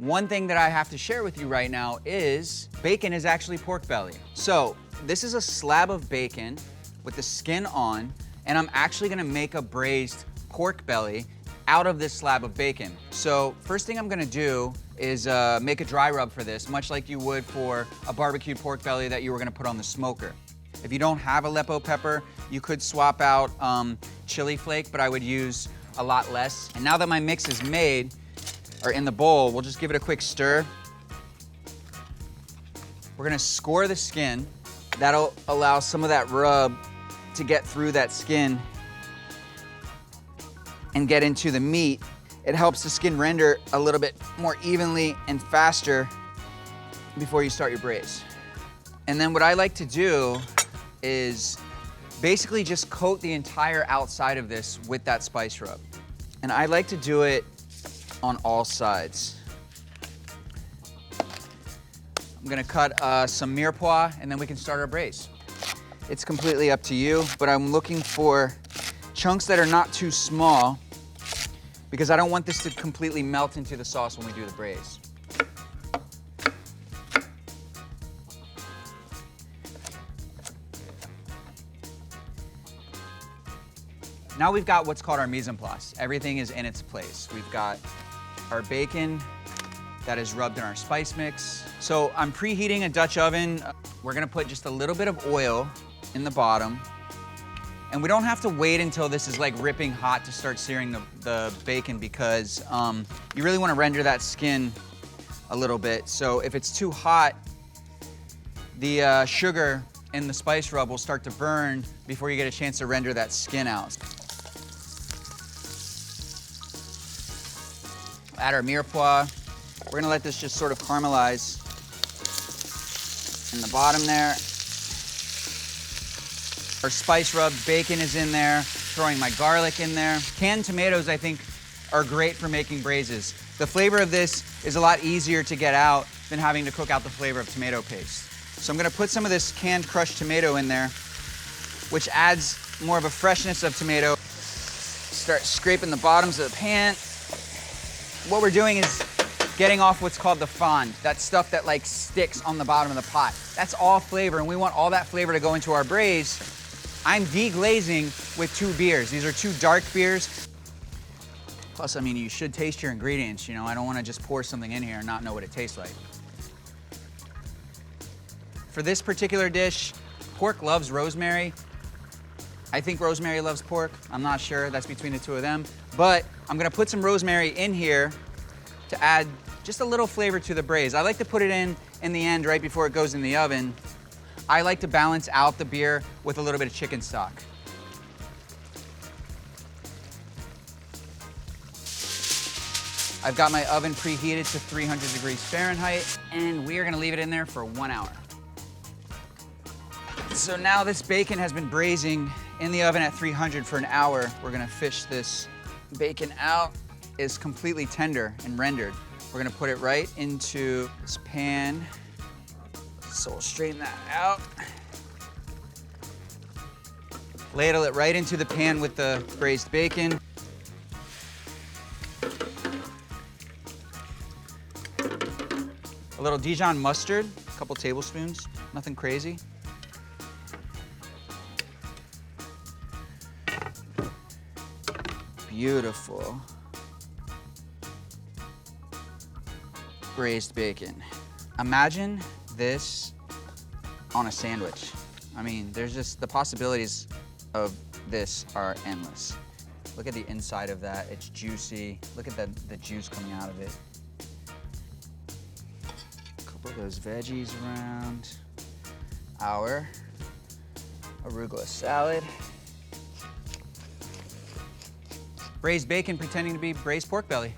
One thing that I have to share with you right now is bacon is actually pork belly. So this is a slab of bacon with the skin on, and I'm actually gonna make a braised pork belly out of this slab of bacon. So first thing I'm gonna do is make a dry rub for this, much like you would for a barbecued pork belly that you were gonna put on the smoker. If you don't have Aleppo pepper, you could swap out chili flake, but I would use a lot less. And now that my mix is made, or in the bowl, we'll just give it a quick stir. We're gonna score the skin. That'll allow some of that rub to get through that skin and get into the meat. It helps the skin render a little bit more evenly and faster before you start your braise. And then what I like to do is basically just coat the entire outside of this with that spice rub. And I like to do it on all sides. I'm gonna cut some mirepoix and then we can start our braise. It's completely up to you, but I'm looking for chunks that are not too small because I don't want this to completely melt into the sauce when we do the braise. Now we've got what's called our mise en place. Everything is in its place. We've got our bacon that is rubbed in our spice mix. So I'm preheating a Dutch oven. We're gonna put just a little bit of oil in the bottom. And we don't have to wait until this is like ripping hot to start searing the bacon because you really wanna render that skin a little bit. So if it's too hot, the sugar in the spice rub will start to burn before you get a chance to render that skin out. Add our mirepoix. We're gonna let this just sort of caramelize in the bottom there. Our spice rubbed bacon is in there, throwing my garlic in there. Canned tomatoes, I think, are great for making braises. The flavor of this is a lot easier to get out than having to cook out the flavor of tomato paste. So I'm gonna put some of this canned crushed tomato in there, which adds more of a freshness of tomato. Start scraping the bottoms of the pan. What we're doing is getting off what's called the fond, that stuff that like sticks on the bottom of the pot. That's all flavor, and we want all that flavor to go into our braise. I'm deglazing with 2 beers. These are 2 dark beers. Plus, I mean, you should taste your ingredients, you know? I don't wanna just pour something in here and not know what it tastes like. For this particular dish, pork loves rosemary. I think rosemary loves pork. I'm not sure, that's between the two of them. But I'm gonna put some rosemary in here to add just a little flavor to the braise. I like to put it in the end, right before it goes in the oven. I like to balance out the beer with a little bit of chicken stock. I've got my oven preheated to 300 degrees Fahrenheit, and we are gonna leave it in there for 1 hour. So now this bacon has been braising in the oven at 300 for an hour. We're gonna fish this bacon out. It's completely tender and rendered. We're gonna put it right into this pan. So we'll straighten that out. Ladle it right into the pan with the braised bacon. A little DIJON mustard, a couple tablespoons, nothing crazy. Beautiful. Braised bacon. Imagine this on a sandwich. I mean, there's just, the possibilities of this are endless. Look at the inside of that, it's juicy. Look at the juice coming out of it. A couple of those veggies around. Our arugula salad. Braised bacon pretending to be braised pork belly.